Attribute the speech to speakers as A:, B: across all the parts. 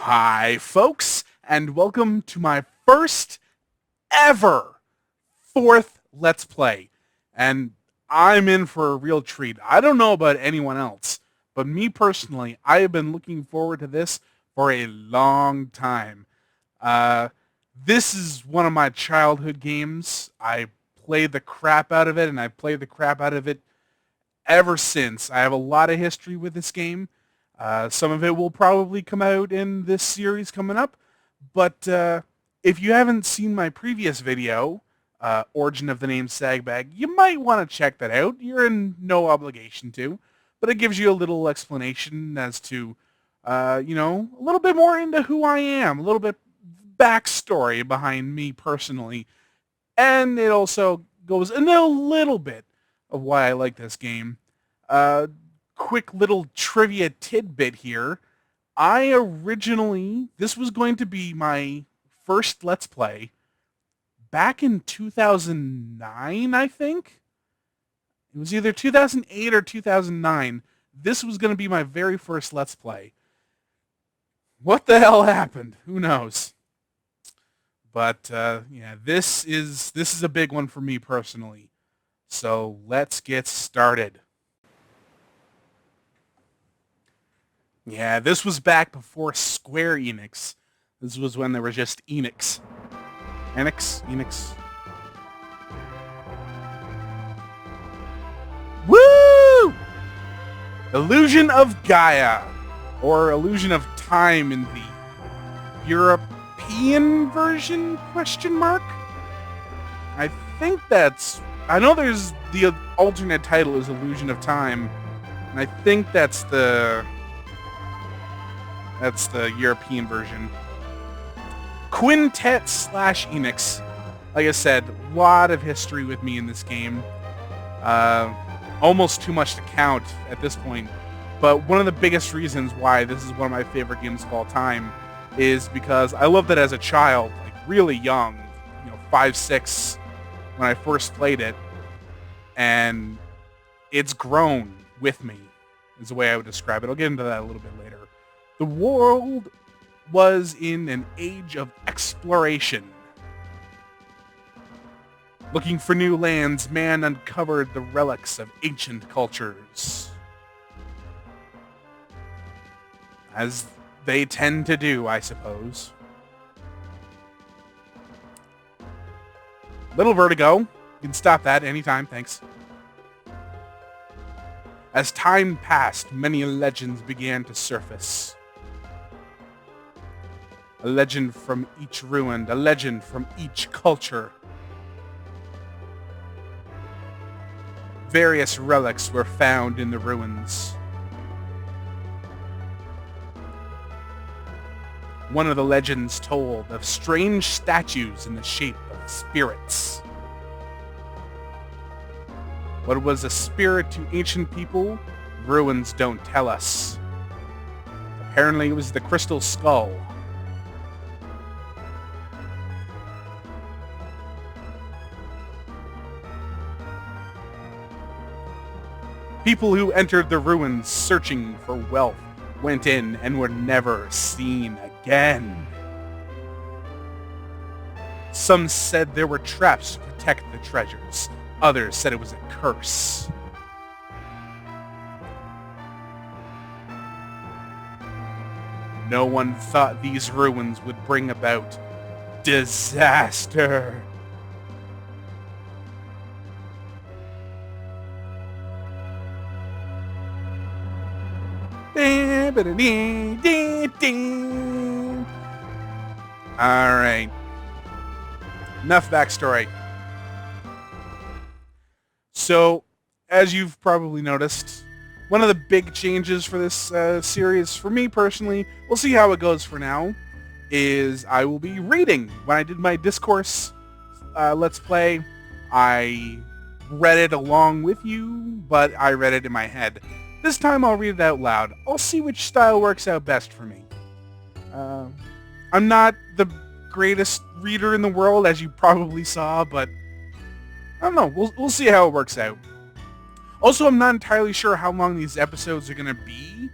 A: Hi, folks, and welcome to my first ever fourth Let's Play. And I'm in for a real treat. I don't know about anyone else, but me personally, I have been looking forward to this for a long time. Uh, this is one of my childhood games. I played the crap out of it, and I've played the crap out of it ever since. I have a lot of history with this game. Some of it will probably come out in this series coming up, but if you haven't seen my previous video, Origin of the Name SagBag, you might want to check that out. You're in no obligation to, but it gives you a little explanation as to, a little bit more into who I am, a little bit backstory behind me personally, and it also goes into a little bit of why I like this game. Quick little trivia tidbit here. This was going to be my first Let's Play back in 2009, I think. It was either 2008 or 2009. This was going to be my very first Let's Play. What the hell happened? Who knows? But yeah, this is a big one for me personally. So let's get started. Yeah, this was back before Square Enix. This was when there was just Enix. Enix. Woo! Illusion of Gaia, or Illusion of Time in the European version, question mark? I know there's the alternate title is Illusion of Time, and I think that's the European version. Quintet / Enix. Like I said, a lot of history with me in this game. Almost too much to count at this point. But one of the biggest reasons why this is one of my favorite games of all time is because I loved it as a child, like really young, 5, 6, when I first played it. And it's grown with me, is the way I would describe it. I'll get into that a little bit later. The world was in an age of exploration. Looking for new lands, man uncovered the relics of ancient cultures. As they tend to do, I suppose. Little vertigo. You can stop that anytime, thanks. As time passed, many legends began to surface. A legend from each ruin, a legend from each culture. Various relics were found in the ruins. One of the legends told of strange statues in the shape of spirits. What was a spirit to ancient people? Ruins don't tell us. Apparently it was the crystal skull. People who entered the ruins searching for wealth went in and were never seen again. Some said there were traps to protect the treasures. Others said it was a curse. No one thought these ruins would bring about disaster. Alright. Enough backstory. So, as you've probably noticed, one of the big changes for this series, for me personally, we'll see how it goes for now, is I will be reading. When I did my Discourse Let's Play, I read it along with you, but I read it in my head. This time I'll read it out loud. I'll see which style works out best for me. I'm not the greatest reader in the world, as you probably saw, but I don't know. We'll see how it works out. Also, I'm not entirely sure how long these episodes are going to be.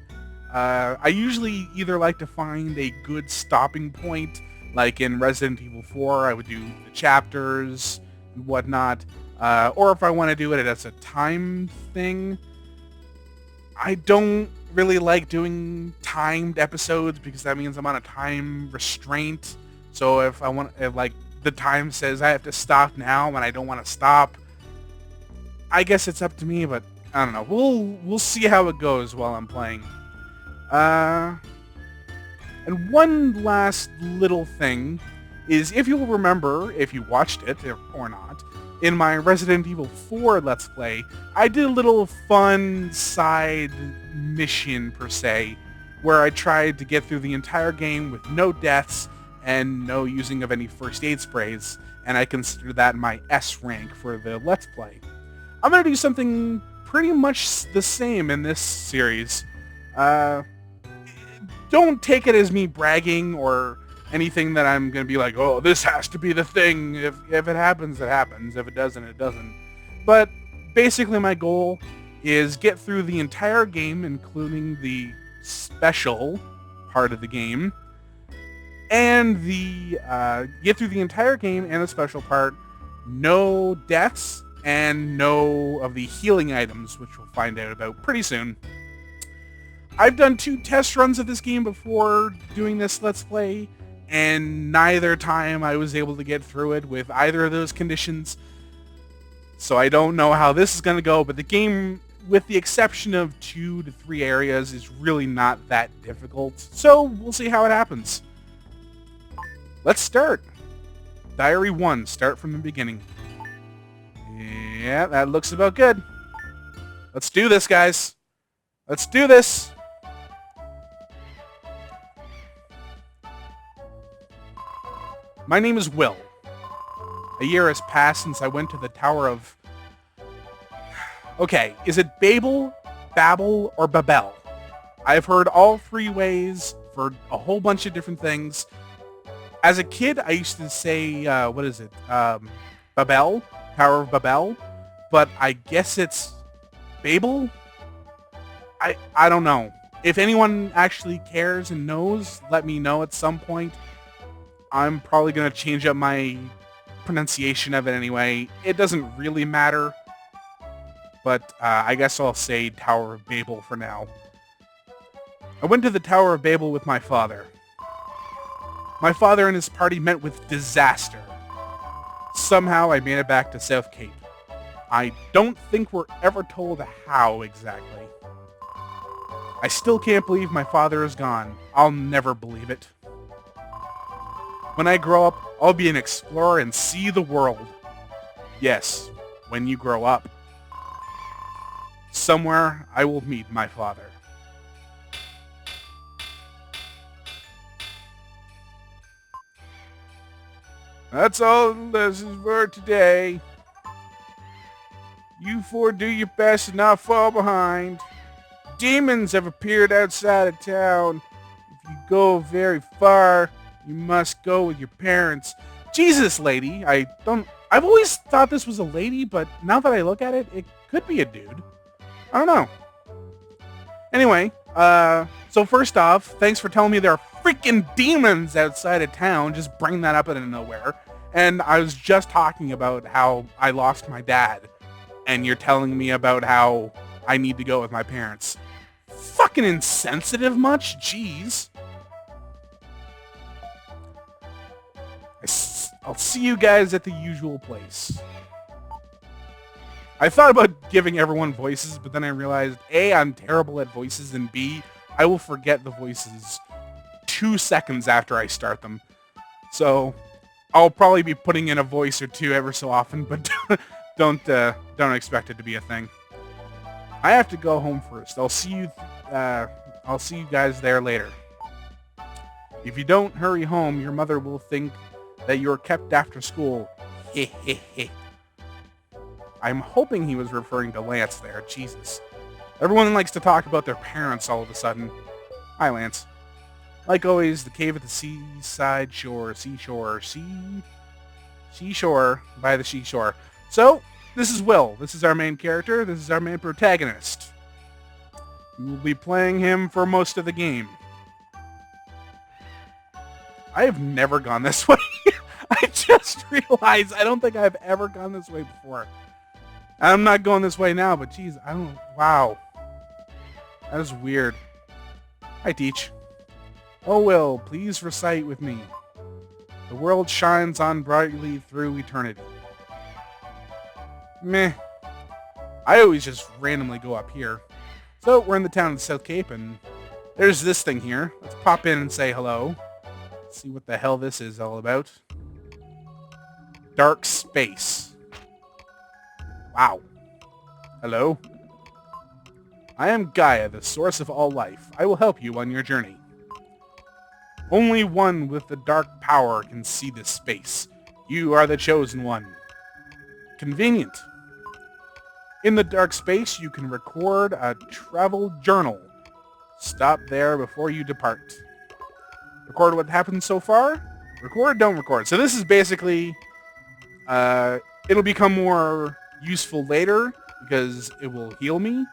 A: I usually either like to find a good stopping point, like in Resident Evil 4, I would do the chapters and whatnot, or if I want to do it as a time thing, I don't really like doing timed episodes because that means I'm on a time restraint. So if like the time says I have to stop now and I don't want to stop, I guess it's up to me, but I don't know. We'll see how it goes while I'm playing. And one last little thing is, if you'll remember, if you watched it or not, in my Resident Evil 4 Let's Play, I did a little fun side mission, per se, where I tried to get through the entire game with no deaths and no using of any first aid sprays, and I consider that my S rank for the Let's Play. I'm going to do something pretty much the same in this series. Don't take it as me bragging or anything that I'm going to be like, oh, this has to be the thing. If it happens, it happens. If it doesn't, it doesn't. But basically my goal is get through the entire game, including the special part of the game, and get through the entire game and the special part, no deaths, and no of the healing items, which we'll find out about pretty soon. I've done 2 test runs of this game before doing this Let's Play, and neither time I was able to get through it with either of those conditions. So I don't know how this is going to go, but the game, with the exception of 2 to 3 areas, is really not that difficult. So we'll see how it happens. Let's start. Diary 1, start from the beginning. Yeah, that looks about good. Let's do this, guys. Let's do this. My name is Will. A year has passed since I went to the Tower of... Okay, is it Babel, Babel, or Babel? I've heard all 3 ways for a whole bunch of different things. As a kid, I used to say, what is it? Babel? Tower of Babel? But I guess it's Babel? I don't know. If anyone actually cares and knows, let me know at some point. I'm probably going to change up my pronunciation of it anyway. It doesn't really matter. But I guess I'll say Tower of Babel for now. I went to the Tower of Babel with my father. My father and his party met with disaster. Somehow I made it back to South Cape. I don't think we're ever told how exactly. I still can't believe my father is gone. I'll never believe it. When I grow up, I'll be an explorer and see the world. Yes, when you grow up. Somewhere I will meet my father. That's all this is for today. You 4 do your best to not fall behind. Demons have appeared outside of town. If you go very far, you must go with your parents. Jesus, lady. I've always thought this was a lady, but now that I look at it, it could be a dude. I don't know. Anyway, so first off, thanks for telling me there are freaking demons outside of town. Just bring that up out of nowhere. And I was just talking about how I lost my dad. And you're telling me about how I need to go with my parents. Fucking insensitive much? Jeez. I'll see you guys at the usual place. I thought about giving everyone voices, but then I realized, A, I'm terrible at voices, and B, I will forget the voices 2 seconds after I start them. So I'll probably be putting in a voice or 2 ever so often, but don't expect it to be a thing. I have to go home first. I'll see you guys there later. If you don't hurry home, your mother will think that you're kept after school. Hehehe. I'm hoping he was referring to Lance there. Jesus. Everyone likes to talk about their parents all of a sudden. Hi, Lance. Like always, the cave at the seaside shore. Seashore by the seashore. So, this is Will. This is our main character. This is our main protagonist. We will be playing him for most of the game. I have never gone this way. I just realized I don't think I've ever gone this way before. I'm not going this way now, but geez, I don't... Wow. That is weird. Hi, Teach. Oh, Will, please recite with me. The world shines on brightly through eternity. Meh. I always just randomly go up here. So, we're in the town of South Cape, and there's this thing here. Let's pop in and say hello. See what the hell this is all about. Dark space. Wow. Hello. I am Gaia, the source of all life. I will help you on your journey. Only one with the dark power can see this space. You are the chosen one. Convenient. In the dark space, you can record a travel journal. Stop there before you depart. Record what happened so far. Record, don't record. So this is basically, it'll become more useful later because it will heal me.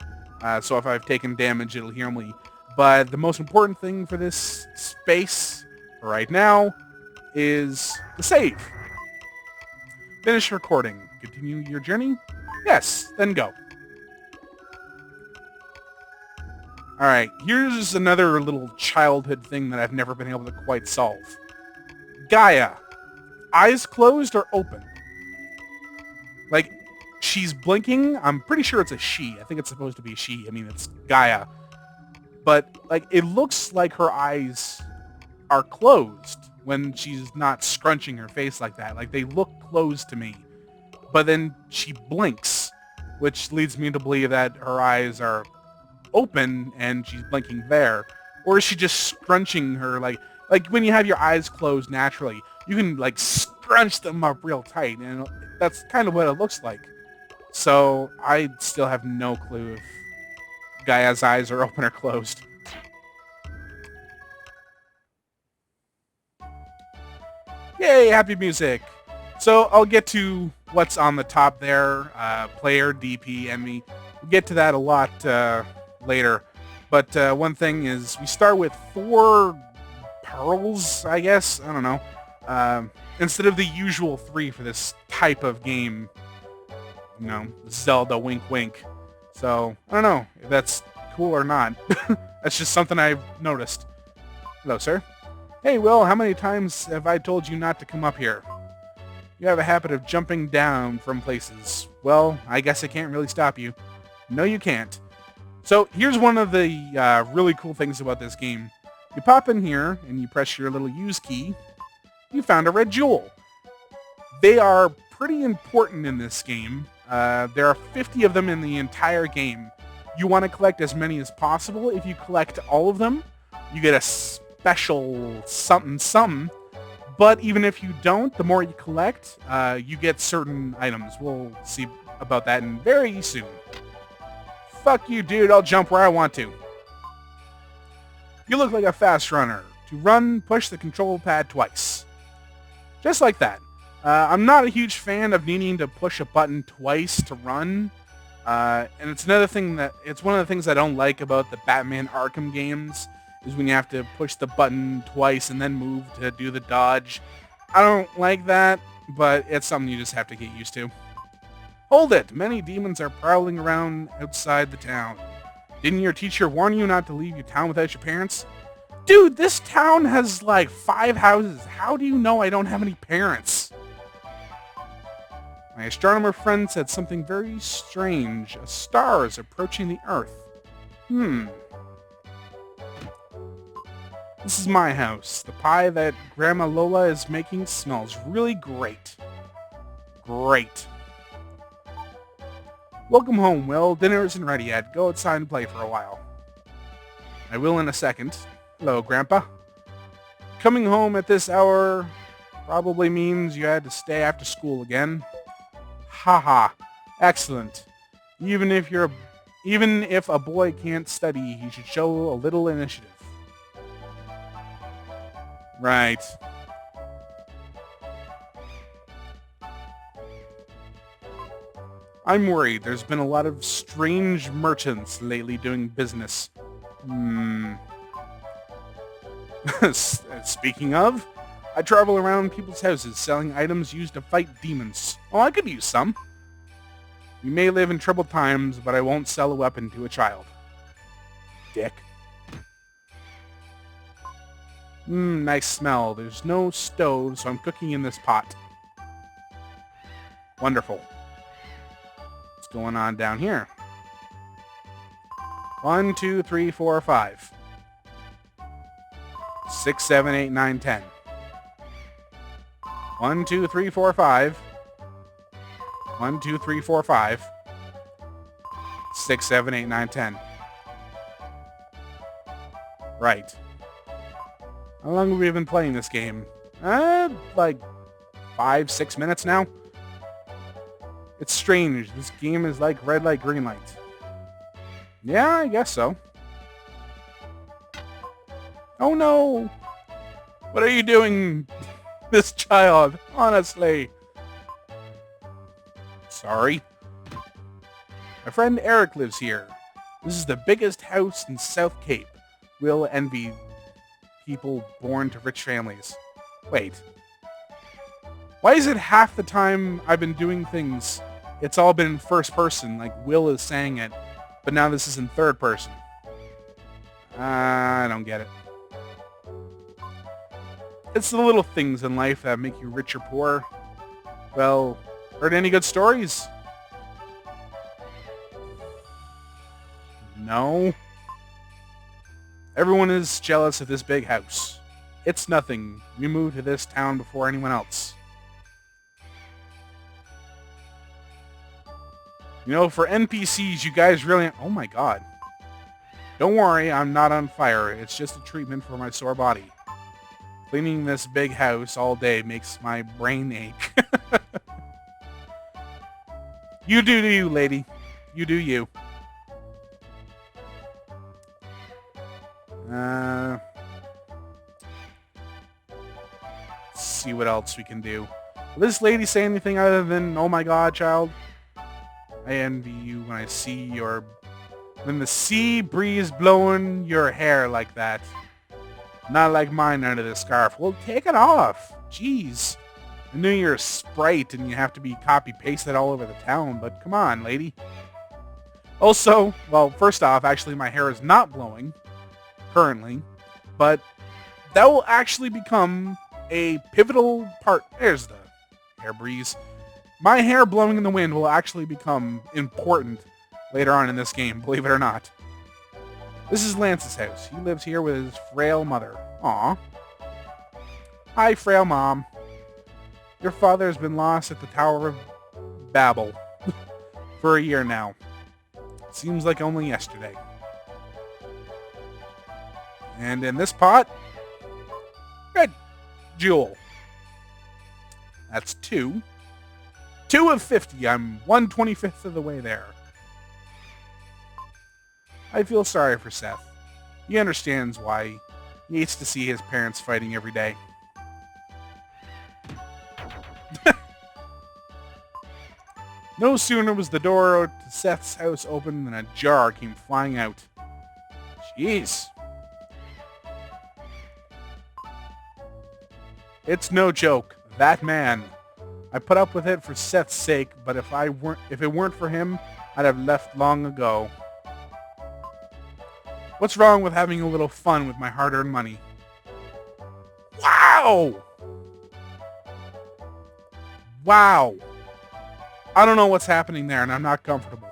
A: So if I've taken damage, it'll heal me. But the most important thing for this space right now is the save. Finish recording. Continue your journey? Yes, then go. Alright, here's another little childhood thing that I've never been able to quite solve. Gaia. Eyes closed or open? Like, she's blinking. I'm pretty sure it's a she. I think it's supposed to be a she. I mean, it's Gaia. But, like, it looks like her eyes are closed when she's not scrunching her face like that. Like, they look closed to me. But then she blinks, which leads me to believe that her eyes are open and she's blinking there. Or is she just scrunching her, like when you have your eyes closed naturally, you can, like, scrunch them up real tight, and that's kind of what it looks like. So I still have no clue if Gaia's eyes are open or closed. Yay, happy music. So I'll get to what's on the top there, player, DP, enemy. We'll get to that a lot later. But one thing is we start with 4 pearls, I guess. I don't know. Instead of the usual 3 for this type of game. You know, Zelda wink wink. So, I don't know if that's cool or not. That's just something I've noticed. Hello, sir. Hey, Will, how many times have I told you not to come up here? You have a habit of jumping down from places. Well, I guess I can't really stop you. No, you can't. So, here's one of the really cool things about this game. You pop in here, and you press your little use key. You found a red jewel. They are pretty important in this game. There are 50 of them in the entire game. You want to collect as many as possible. If you collect all of them, you get a special something. But even if you don't, the more you collect, you get certain items. We'll see about that in very soon. Fuck you, dude. I'll jump where I want to. You look like a fast runner. To run, push the control pad twice. Just like that. I'm not a huge fan of needing to push a button twice to run. And it's one of the things I don't like about the Batman Arkham games is when you have to push the button twice and then move to do the dodge. I don't like that, but it's something you just have to get used to. Hold it! Many demons are prowling around outside the town. Didn't your teacher warn you not to leave your town without your parents? Dude, this town has like 5 houses. How do you know I don't have any parents? My astronomer friend said something very strange. A star is approaching the Earth. This is my house. The pie that Grandma Lola is making smells really great. Great. Welcome home, Will. Dinner isn't ready yet. Go outside and play for a while. I will in a second. Hello, Grandpa. Coming home at this hour probably means you had to stay after school again. Haha. Excellent. Even if a boy can't study, he should show a little initiative. Right. I'm worried. There's been a lot of strange merchants lately doing business. Speaking of, I travel around people's houses selling items used to fight demons. Oh, I could use some. You may live in troubled times, but I won't sell a weapon to a child. Dick. Nice smell. There's no stove, so I'm cooking in this pot. Wonderful. What's going on down here? 1, 2, 3, 4, 5. 6, 7, 8, 9, 10. 1, 2, 3, 4, 5. 1, 2, 3, 4, 5. 6, 7, 8, 9, 10. Right. How long have we been playing this game? Like 5, 6 minutes now? It's strange. This game is like red light, green light. Yeah, I guess so. Oh no! What are you doing, this child? Honestly. Sorry. My friend Eric lives here. This is the biggest house in South Cape. We'll envy people born to rich families. Wait. Why is it half the time I've been doing things, it's all been in first person, like Will is saying it, but now this is in third person? I don't get it. It's the little things in life that make you rich or poor. Well, heard any good stories? No. Everyone is jealous of this big house. It's nothing. We moved to this town before anyone else. You know, for NPCs, you guys really... Oh my god. Don't worry, I'm not on fire. It's just a treatment for my sore body. Cleaning this big house all day makes my brain ache. You do you, lady. You do you. Let's see what else we can do. Will this lady say anything other than, oh my god, child? I envy you when I see your... When the sea breeze blowing your hair like that. Not like mine under the scarf. Well, take it off. Jeez. I knew you're a sprite and you have to be copy-pasted all over the town, but come on, lady. Also, well, first off, actually my hair is not blowing currently, but that will actually become a pivotal part. There's the hair breeze. My hair blowing in the wind will actually become important later on in this game, believe it or not. This is Lance's house. He lives here with his frail mother. Aw. Hi, frail mom. Your father has been lost at the Tower of Babel for a year now. Seems like only yesterday. And in this pot, red jewel. That's 2. 2 of 50. I'm 1/25th of the way there. I feel sorry for Seth. He understands why. He hates to see his parents fighting every day. No sooner was the door to Seth's house open than a jar came flying out. Jeez. It's no joke. That man. I put up with it for Seth's sake, but if it weren't for him, I'd have left long ago. What's wrong with having a little fun with my hard-earned money? Wow! Wow. I don't know what's happening there, and I'm not comfortable.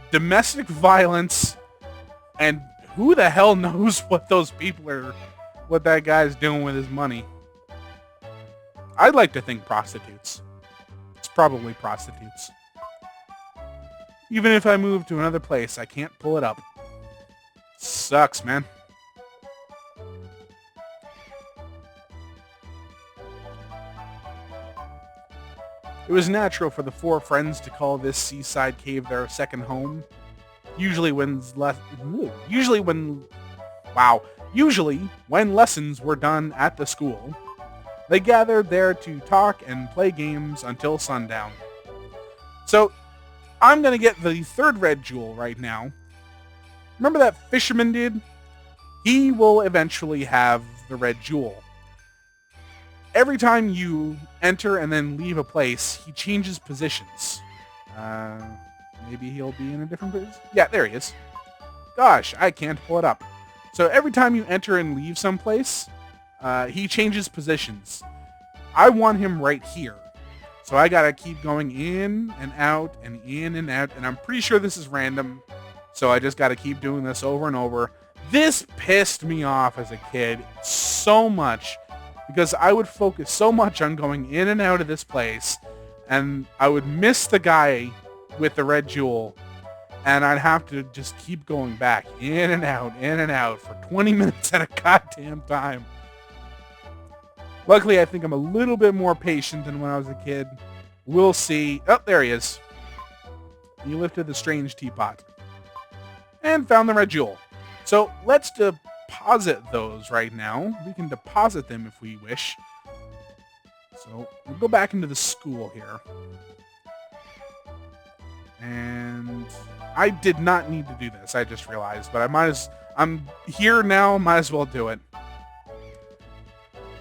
A: Domestic violence, and who the hell knows what those people are, what that guy's doing with his money. I'd like to think prostitutes. It's probably prostitutes. Even if I move to another place, I can't pull it up. Sucks, man. It was natural for the 4 friends to call this seaside cave their second home. Usually when lessons were done at the school, they gathered there to talk and play games until sundown. So, I'm going to get the third red jewel right now. Remember that fisherman dude? He will eventually have the red jewel. Every time you enter and then leave a place, he changes positions. Maybe he'll be in a different position. Yeah, there he is. Gosh, I can't pull it up. So every time you enter and leave someplace, he changes positions. I want him right here. So I gotta keep going in and out and in and out, and I'm pretty sure this is random. So I just gotta keep doing this over and over. This pissed me off as a kid so much because I would focus so much on going in and out of this place, and I would miss the guy with the red jewel, and I'd have to just keep going back in and out for 20 minutes at a goddamn time. Luckily, I think I'm a little bit more patient than when I was a kid. We'll see. Oh, there he is. He lifted the strange teapot. And found the red jewel. So let's deposit those right now. We can deposit them if we wish. So we'll go back into the school here. And I did not need to do this, I just realized. But I'm here now, might as well do it.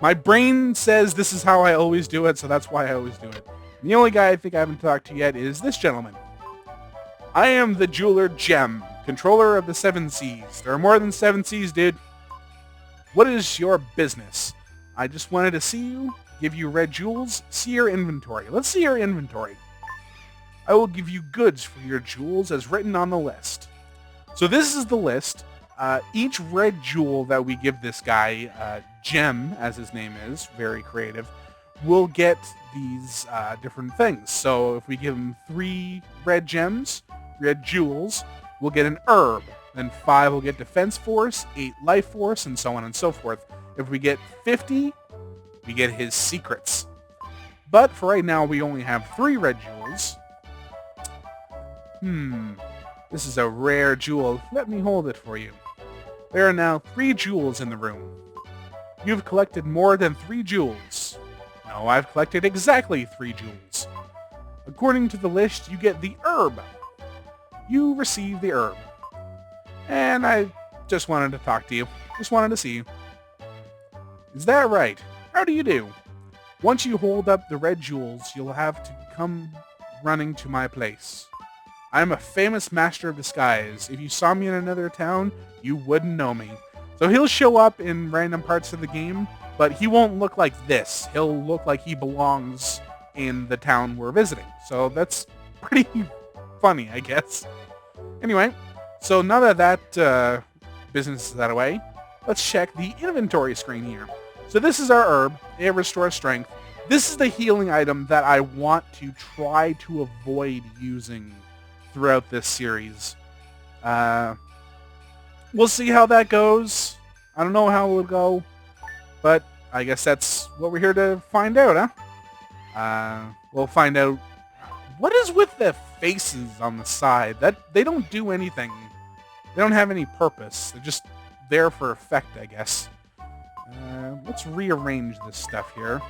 A: My brain says this is how I always do it, so that's why I always do it. And the only guy I think I haven't talked to yet is this gentleman. I am the jeweler Gem, controller of the 7 Seas. There are more than 7 seas, dude. What is your business? I just wanted to see you, give you red jewels, see your inventory. Let's see your inventory. I will give you goods for your jewels as written on the list. So this is the list. Each red jewel that we give this guy, Gem, as his name is, very creative, will get these different things. So if we give him 3 red gems, red jewels, we'll get an herb. Then 5 will get defense force, 8 life force, and so on and so forth. If we get 50, we get his secrets. But for right now, we only have 3 red jewels. This is a rare jewel. Let me hold it for you. There are now 3 jewels in the room. You've collected more than 3 jewels. No, I've collected exactly 3 jewels. According to the list, you get the herb. You receive the herb. And I just wanted to talk to you. Just wanted to see you. Is that right? How do you do? Once you hold up the red jewels, you'll have to come running to my place. I'm a famous master of disguise. If you saw me in another town, you wouldn't know me. So he'll show up in random parts of the game, but he won't look like this. He'll look like he belongs in the town we're visiting. So that's pretty funny, I guess. Anyway, so now that business is out of the way, let's check the inventory screen here. So this is our herb. It restores strength. This is the healing item that I want to try to avoid using throughout this series. We'll see how that goes. I don't know how it will go, but I guess that's what we're here to find out, huh? We'll find out what is with the faces on the side. That they don't do anything. They don't have any purpose. They're just there for effect, I guess. Let's rearrange this stuff here.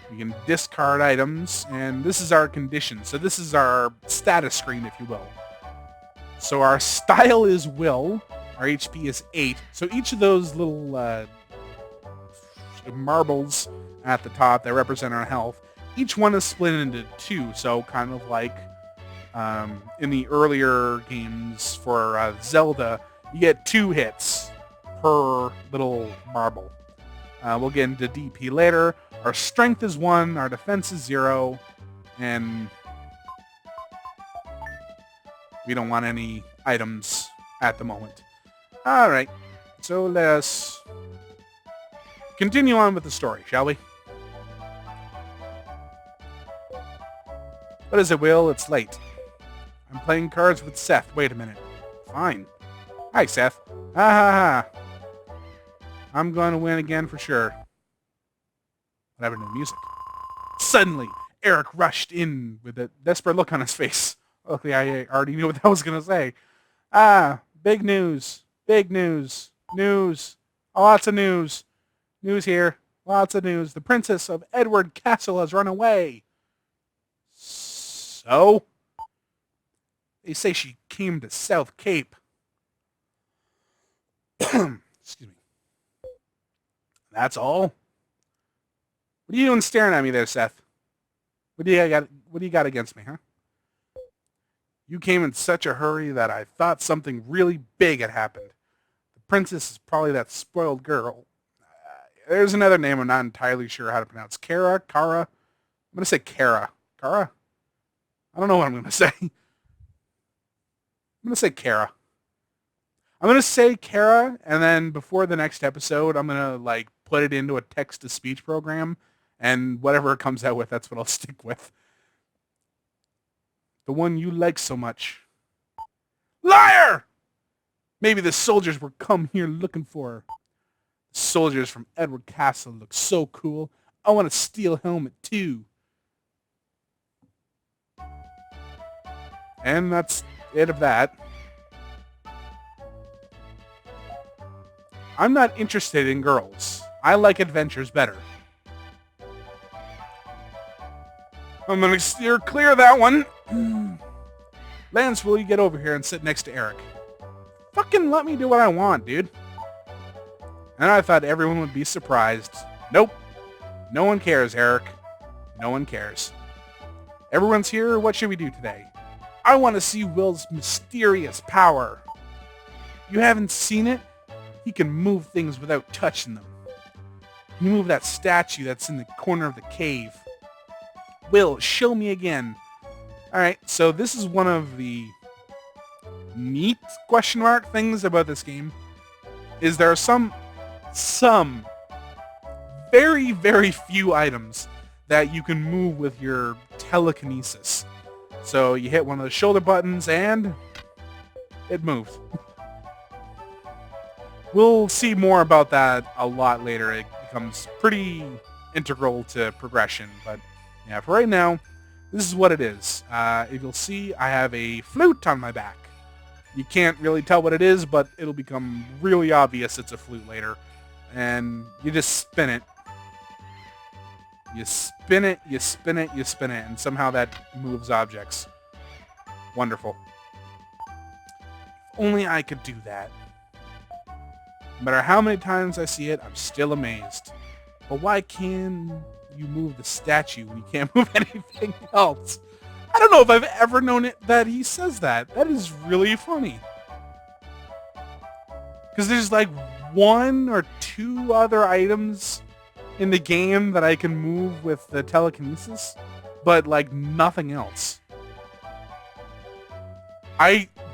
A: We can discard items, and this is our condition. So this is our status screen, if you will. So our style is will. Our HP is 8. So each of those little marbles at the top that represent our health, each one is split into 2. So kind of like in the earlier games for Zelda, you get 2 hits per little marble. We'll get into DP later. Our strength is 1, our defense is 0, and we don't want any items at the moment. Alright, so let's continue on with the story, shall we? But as it will, it's late. I'm playing cards with Seth. Wait a minute. Fine. Hi, Seth. Ha ha ha. I'm going to win again for sure. But I have no music. Suddenly, Eric rushed in with a desperate look on his face. Luckily, I already knew what that was going to say. Big news. Big news. News. Lots of news. News here. Lots of news. The princess of Edward Castle has run away. So? They say she came to South Cape. Excuse me. That's all? What are you doing staring at me there, Seth? What do you got against me, huh? You came in such a hurry that I thought something really big had happened. The princess is probably that spoiled girl. There's another name I'm not entirely sure how to pronounce. Kara? Kara? I'm going to say Kara. Kara? I don't know what I'm going to say. I'm going to say Kara. I'm going to say Kara, and then before the next episode, I'm going to, like, put it into a text-to-speech program, and whatever it comes out with, that's what I'll stick with. The one you like so much. Liar! Maybe the soldiers were come here looking for her. The soldiers from Edward Castle look so cool. I want a steel helmet, too. And that's it of that. I'm not interested in girls. I like adventures better. I'm gonna steer clear of that one. Lance, will you get over here and sit next to Eric? Fucking let me do what I want, dude. And I thought everyone would be surprised. Nope. No one cares, Eric. No one cares. Everyone's here. What should we do today? I want to see Will's mysterious power. You haven't seen it? He can move things without touching them. He moved that statue that's in the corner of the cave. Will, show me again. Alright, so this is one of the neat question mark things about this game. Is there are some very, very few items that you can move with your telekinesis. So you hit one of the shoulder buttons and it moves. We'll see more about that a lot later. It becomes pretty integral to progression, but yeah, for right now, this is what it is. If you'll see, I have a flute on my back. You can't really tell what it is, but it'll become really obvious it's a flute later. And you just spin it. You spin it, you spin it, you spin it, and somehow that moves objects. Wonderful. If only I could do that. No matter how many times I see it, I'm still amazed. But why can you move the statue when you can't move anything else? I don't know if I've ever known it that he says that. That is really funny. Because there's like one or two other items in the game that I can move with the telekinesis, but like nothing else.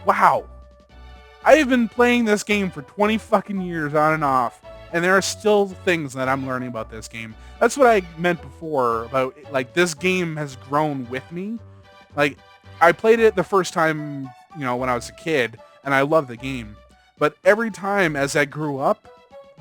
A: Wow. I have been playing this game for 20 fucking years on and off, and there are still things that I'm learning about this game. That's what I meant before about, like, this game has grown with me. Like, I played it the first time, you know, when I was a kid, and I loved the game. But every time as I grew up,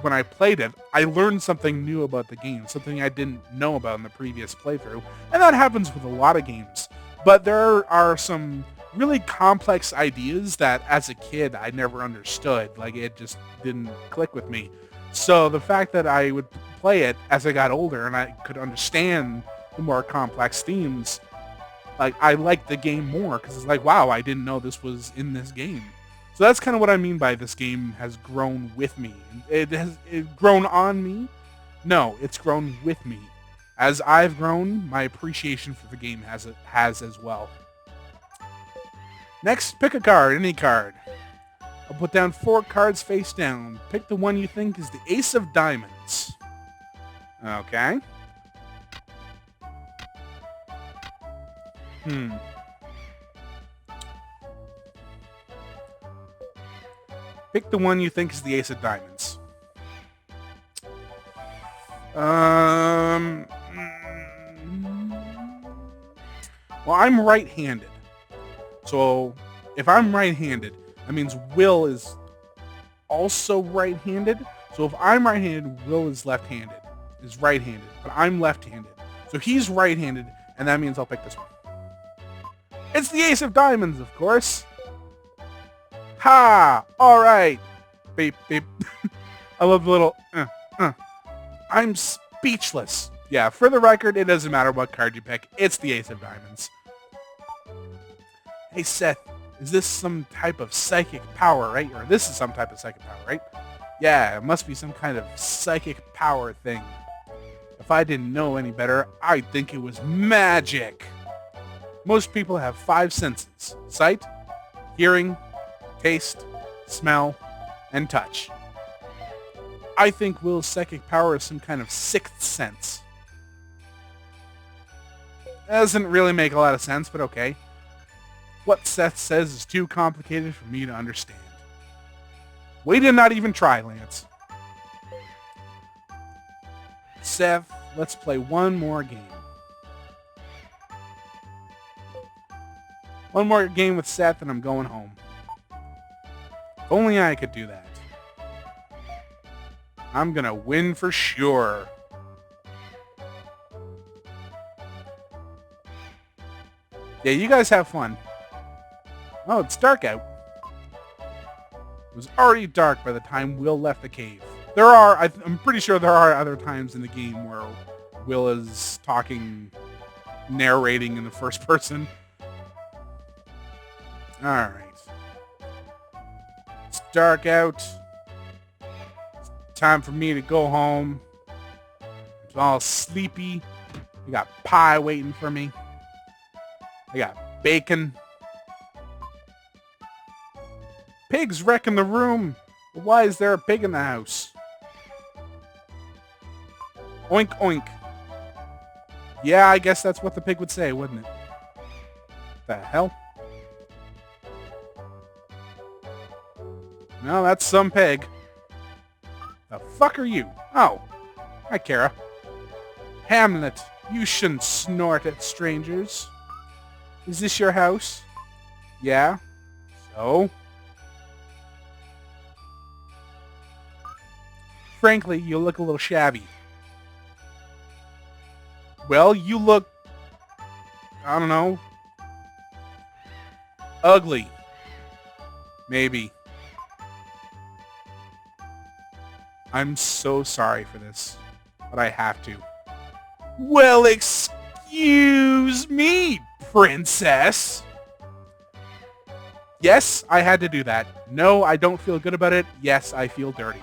A: when I played it, I learned something new about the game, something I didn't know about in the previous playthrough. And that happens with a lot of games. But there are some really complex ideas that as a kid I never understood. Like, it just didn't click with me. So the fact that I would play it as I got older and I could understand the more complex themes, like, I liked the game more because it's like, wow, I didn't know this was in this game. So that's kind of what I mean by this game has grown with me. It grown on me? No, it's grown with me. As I've grown, my appreciation for the game has as well. Next, pick a card, any card. I'll put down 4 cards face down. Pick the one you think is the Ace of Diamonds. Okay. Pick the one you think is the Ace of Diamonds. Well, I'm right-handed. So, if I'm right-handed, that means Will is also right-handed. So if I'm right-handed, Will is left-handed, is right-handed, but I'm left-handed. So he's right-handed, and that means I'll pick this one. It's the Ace of Diamonds, of course. Ha! All right. Beep, beep. I love the little, I'm speechless. Yeah, for the record, it doesn't matter what card you pick. It's the Ace of Diamonds. Hey, Seth, is this some type of psychic power, right? Or this is some type of psychic power, right? Yeah, it must be some kind of psychic power thing. If I didn't know any better, I'd think it was magic. Most people have 5 senses: sight, hearing, taste, smell, and touch. I think Will's psychic power is some kind of 6th sense. Doesn't really make a lot of sense, but okay. What Seth says is too complicated for me to understand. We did not even try, Lance. Seth, let's play one more game. One more game with Seth and I'm going home. If only I could do that. I'm gonna win for sure. Yeah, you guys have fun. Oh, it's dark out. It was already dark by the time Will left the cave. I'm pretty sure there are other times in the game where Will is talking, narrating in the first person. Alright. It's dark out. It's time for me to go home. I'm all sleepy. I got pie waiting for me. I got bacon. Pigs wrecking the room. Why is there a pig in the house? Oink, oink. Yeah, I guess that's what the pig would say, wouldn't it? The hell? No, that's some pig. The fuck are you? Oh. Hi, Kara. Hamlet, you shouldn't snort at strangers. Is this your house? Yeah. So? Frankly, you look a little shabby. Well, you look, I don't know, ugly. Maybe. I'm so sorry for this, but I have to. Well, excuse me, princess. Yes, I had to do that. No, I don't feel good about it. Yes, I feel dirty.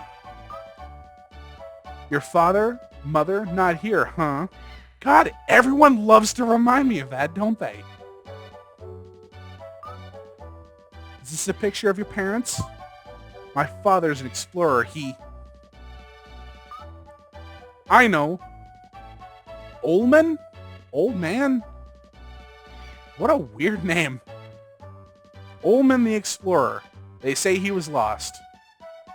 A: Your father, mother, not here, huh? God, everyone loves to remind me of that, don't they? Is this a picture of your parents? My father's an explorer, I know. Olman? Old man? What a weird name. Olman the Explorer. They say he was lost,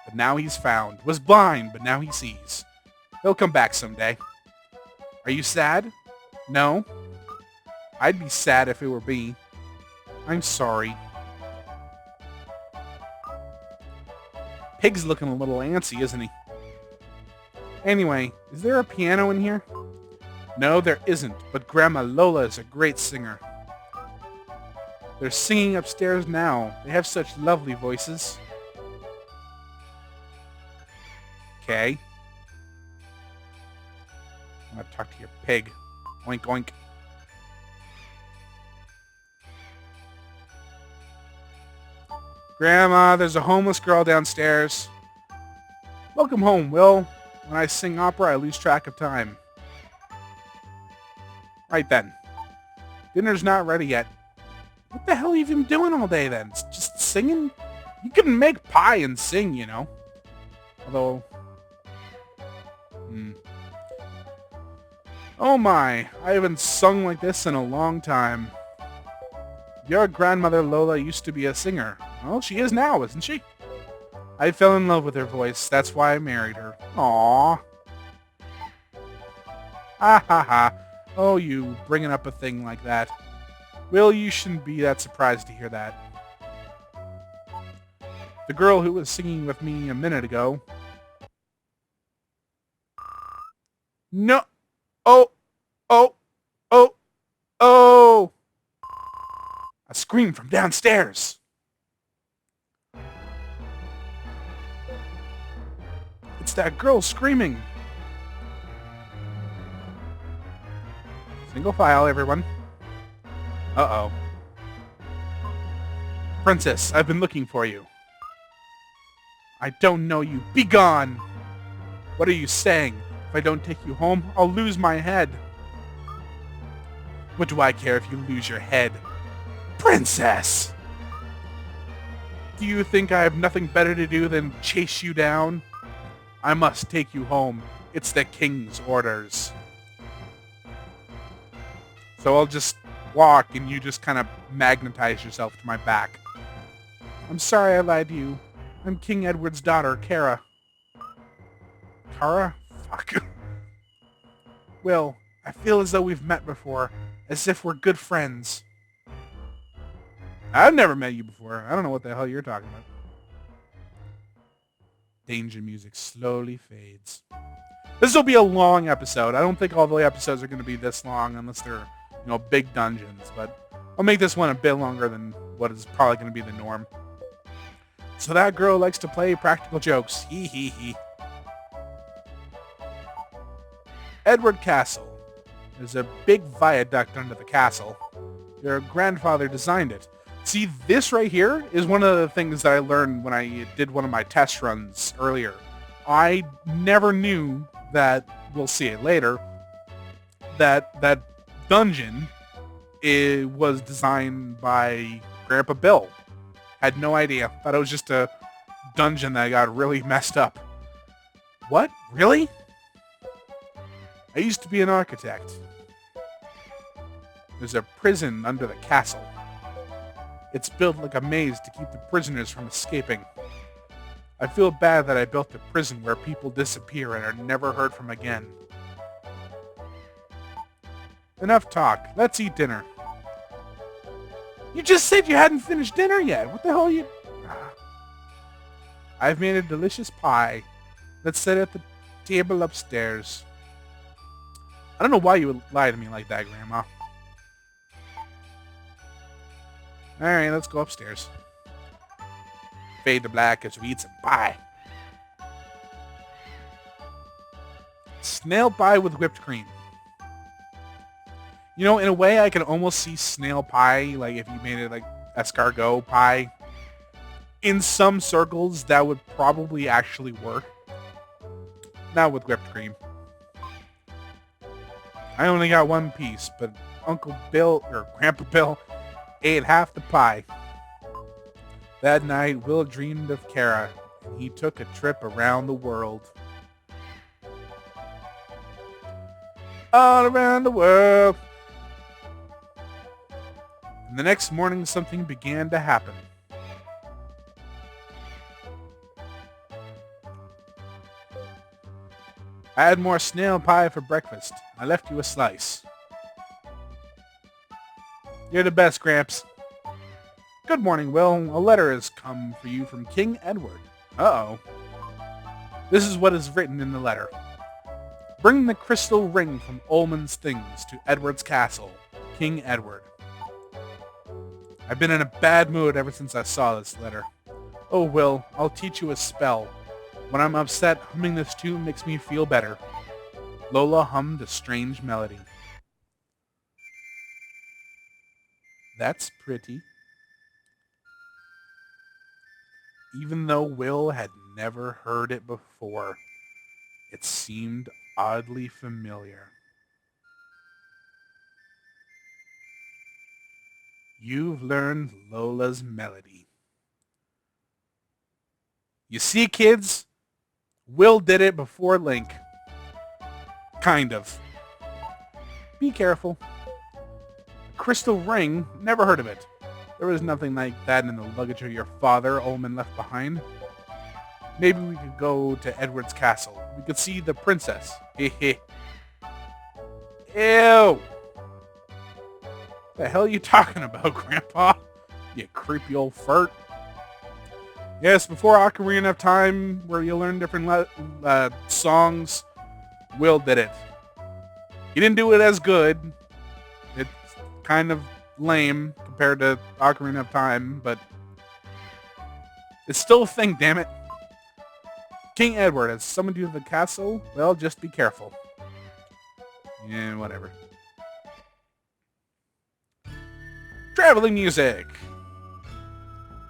A: but now he's found. Was blind, but now he sees. He'll come back someday. Are you sad? No. I'd be sad if it were me. I'm sorry. Pig's looking a little antsy, isn't he? Anyway, is there a piano in here? No, there isn't, but Grandma Lola is a great singer. They're singing upstairs now. They have such lovely voices. Okay. I'm gonna talk to your pig. Oink, oink. Grandma, there's a homeless girl downstairs. Welcome home, Will. When I sing opera, I lose track of time. Right then. Dinner's not ready yet. What the hell have you been doing all day then? Just singing? You can make pie and sing, you know. Although... Oh my, I haven't sung like this in a long time. Your grandmother Lola used to be a singer. Well, she is now, isn't she? I fell in love with her voice. That's why I married her. Aww. Ha ha ha. Oh, you bringing up a thing like that. Will, you shouldn't be that surprised to hear that. The girl who was singing with me a minute ago... No! Oh! Oh! Oh! Oh! A scream from downstairs! It's that girl screaming! Single file, everyone. Uh-oh. Princess, I've been looking for you. I don't know you. Be gone! What are you saying? If I don't take you home, I'll lose my head. What do I care if you lose your head? Princess! Do you think I have nothing better to do than chase you down? I must take you home. It's the king's orders. So I'll just walk and you just kind of magnetize yourself to my back. I'm sorry I lied to you. I'm King Edward's daughter, Kara. Kara? Fuck. Will, I feel as though we've met before, as if we're good friends. I've never met you before. I don't know what the hell you're talking about. Danger music slowly fades. This will be a long episode. I don't think all the episodes are going to be this long unless they're, big dungeons. But I'll make this one a bit longer than what is probably going to be the norm. So that girl likes to play practical jokes. Hee hee hee. Edward Castle. There's a big viaduct under the castle. Your grandfather designed it. See, this right here is one of the things that I learned when I did one of my test runs earlier. I never knew that, we'll see it later, that dungeon was designed by Grandpa Bill. Had no idea. Thought it was just a dungeon that got really messed up. What? Really? I used to be an architect. There's a prison under the castle. It's built like a maze to keep the prisoners from escaping. I feel bad that I built a prison where people disappear and are never heard from again. Enough talk. Let's eat dinner. You just said you hadn't finished dinner yet. What the hell are you... I've made a delicious pie. Let's sit at the table upstairs. I don't know why you would lie to me like that, Grandma. Alright, let's go upstairs. Fade to black as we eat some pie. Snail pie with whipped cream. In a way, I can almost see snail pie, like if you made it like escargot pie. In some circles, that would probably actually work. Not with whipped cream. I only got one piece, but Uncle Bill, or Grandpa Bill, ate half the pie. That night, Will dreamed of Kara, and he took a trip around the world. All around the world. And the next morning, something began to happen. I had more snail pie for breakfast. I left you a slice. You're the best, Gramps. Good morning, Will. A letter has come for you from King Edward. Uh-oh. This is what is written in the letter. Bring the crystal ring from Ullman's things to Edward's castle, King Edward. I've been in a bad mood ever since I saw this letter. Oh, Will, I'll teach you a spell. When I'm upset, humming this tune makes me feel better. Lola hummed a strange melody. That's pretty. Even though Will had never heard it before, it seemed oddly familiar. You've learned Lola's melody. You see, kids? Will did it before Link. Kind of. Be careful. Crystal ring? Never heard of it. There was nothing like that in the luggage of your father Ullman left behind. Maybe we could go to Edward's castle. We could see the princess. Hehe. Ew! The hell are you talking about, Grandpa? You creepy old fart. Yes, before Ocarina of Time, where you learn different songs, Will did it. He didn't do it as good. It's kind of lame compared to Ocarina of Time, but it's still a thing, damn it. King Edward has summoned you to the castle. Well, just be careful. Yeah, whatever. Traveling music.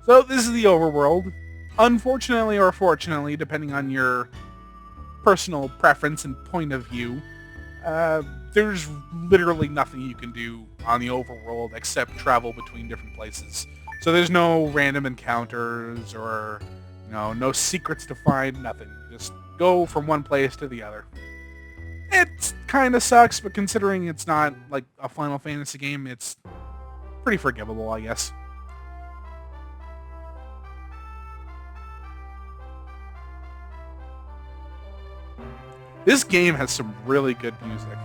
A: So this is the overworld. Unfortunately or fortunately, depending on your personal preference and point of view, there's literally nothing you can do on the overworld except travel between different places. So there's no random encounters or, no secrets to find, nothing. Just go from one place to the other. It kind of sucks, but considering it's not like a Final Fantasy game, it's pretty forgivable, I guess. This game has some really good music.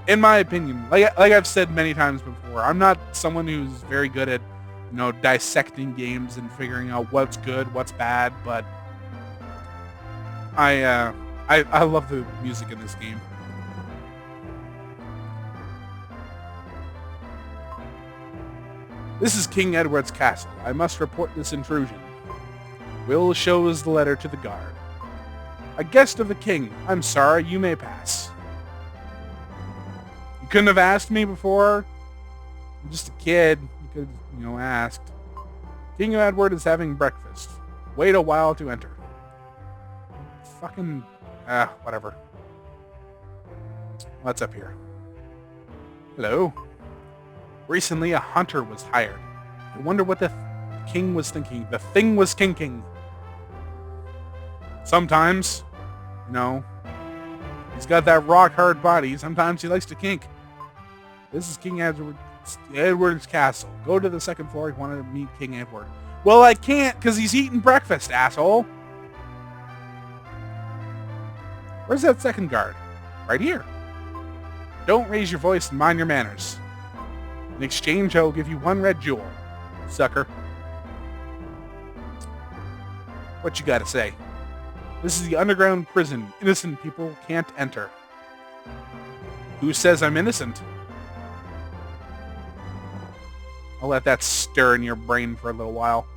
A: In my opinion, like I've said many times before, I'm not someone who's very good at, dissecting games and figuring out what's good, what's bad, but I love the music in this game. This is King Edward's castle. I must report this intrusion. Will shows the letter to the guard. A guest of the king. I'm sorry, you may pass. You couldn't have asked me before? I'm just a kid. You could have, asked. King Edward is having breakfast. Wait a while to enter. Fucking... whatever. What's up here? Hello? Recently, a hunter was hired. I wonder what the king was thinking. The thing was kinking. Sometimes, he's got that rock-hard body. Sometimes he likes to kink. This is King Edward's castle. Go to the second floor if you want to meet King Edward. Well, I can't because he's eating breakfast, asshole. Where's that second guard? Right here. Don't raise your voice and mind your manners. In exchange, I will give you 1 red jewel. Sucker. What you gotta say? This is the underground prison. Innocent people can't enter. Who says I'm innocent? I'll let that stir in your brain for a little while.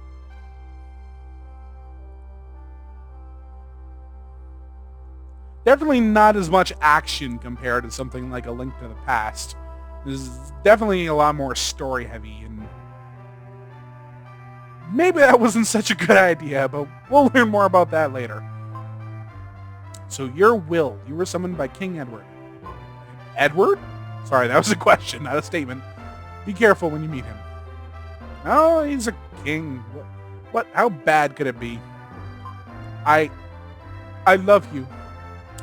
A: Definitely not as much action compared to something like A Link to the Past. This is definitely a lot more story heavy, and maybe that wasn't such a good idea, but we'll learn more about that later. So you're Will. You were summoned by King Edward. Edward? Sorry, that was a question, not a statement. Be careful when you meet him. Oh, he's a king. What? How bad could it be? I love you.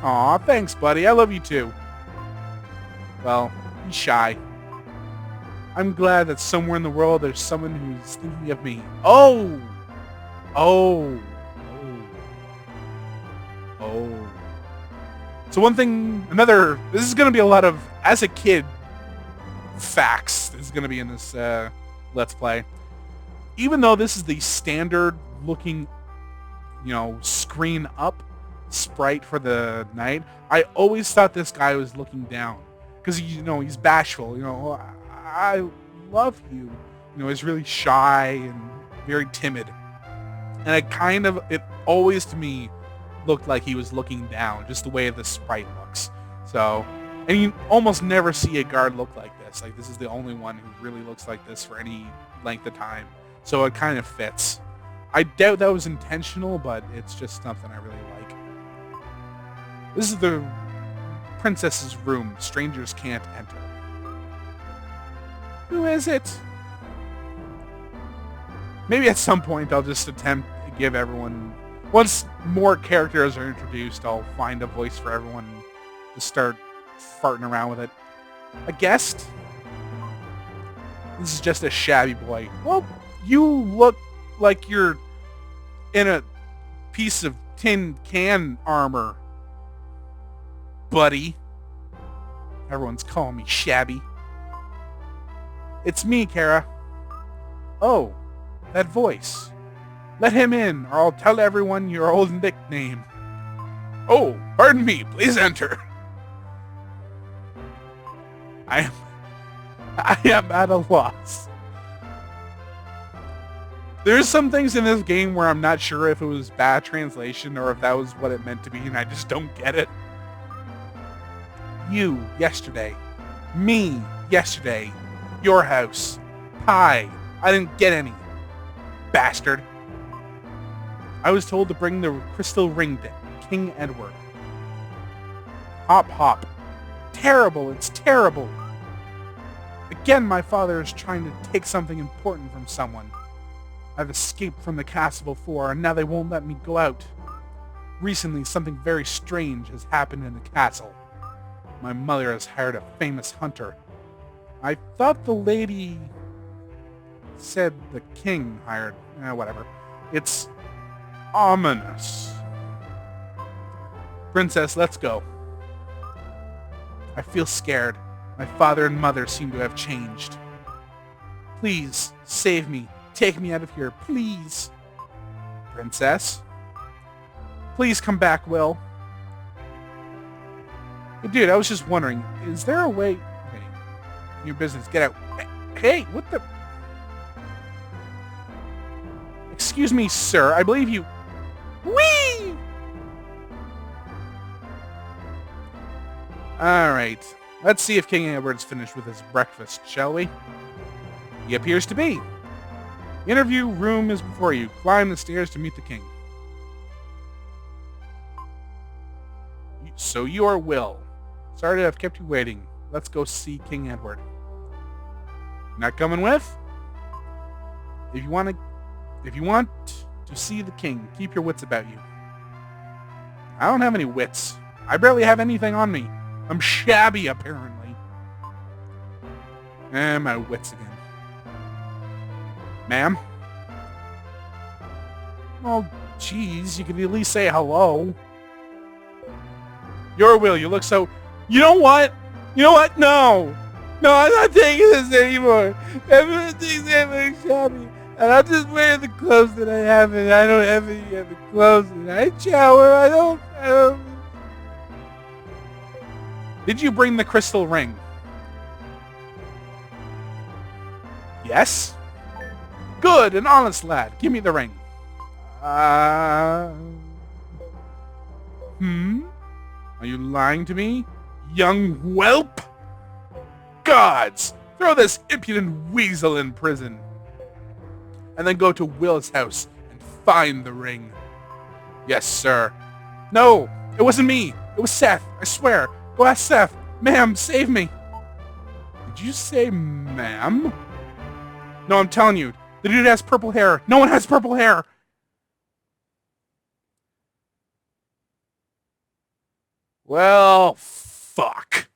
A: Aw, thanks, buddy. I love you too. Well, he's shy. I'm glad that somewhere in the world there's someone who's thinking of me. Oh! Oh. So this is going to be a lot of, as a kid, facts. This is going to be in this Let's Play. Even though this is the standard looking, screen up sprite for the knight, I always thought this guy was looking down. Because, he's bashful, I love you. He's really shy and very timid. And it always to me looked like he was looking down, just the way the sprite looks. So, and you almost never see a guard look like this. Like, this is the only one who really looks like this for any length of time. So it kind of fits. I doubt that was intentional, but it's just something I really like. This is the princess's room. Strangers can't enter. Who is it? Maybe at some point I'll just attempt to give everyone... Once more characters are introduced, I'll find a voice for everyone to start farting around with it. A guest? This is just a shabby boy. Well, you look like you're in a piece of tin can armor, buddy. Everyone's calling me shabby. It's me, Kara. Oh, that voice. Let him in, or I'll tell everyone your old nickname. Oh, pardon me. Please enter. I am at a loss. There's some things in this game where I'm not sure if it was bad translation or if that was what it meant to be, and I just don't get it. You, yesterday. Me, yesterday. Your house. Pie. I didn't get any. Bastard. I was told to bring the crystal ring to King Edward. Hop hop. Terrible, it's terrible. Again, my father is trying to take something important from someone. I've escaped from the castle before, and now they won't let me go out. Recently, something very strange has happened in the castle. My mother has hired a famous hunter. I thought the lady said the king hired... whatever. It's ominous. Princess, let's go. I feel scared. My father and mother seem to have changed. Please, save me. Take me out of here, please. Princess? Please come back, Will. Hey, dude, I was just wondering, is there a way... Okay, your business, get out. Hey, what the... Excuse me, sir, I believe you... Whee! Alright, let's see if King Edward's finished with his breakfast, shall we? He appears to be. The interview room is before you. Climb the stairs to meet the king. So you are Will. Sorry to have kept you waiting. Let's go see King Edward. Not coming with? If you want to see the king, keep your wits about you. I don't have any wits. I barely have anything on me. I'm shabby, apparently. And my wits again. Ma'am? Oh, jeez, you could at least say hello. Your Will, you look so... You know what? You know what? No! No, I'm not taking this anymore. Everyone thinks I'm very shabby. And I'm just wearing the clothes that I have, and I don't have any other clothes. And I shower, I don't... Did you bring the crystal ring? Yes? Good, an honest lad. Give me the ring. Are you lying to me, young whelp? Gods! Throw this impudent weasel in prison. And then go to Will's house and find the ring. Yes, sir. No, it wasn't me. It was Seth. I swear. Go ask Seth. Ma'am, save me. Did you say ma'am? No, I'm telling you. The dude has purple hair. No one has purple hair. Well, fuck.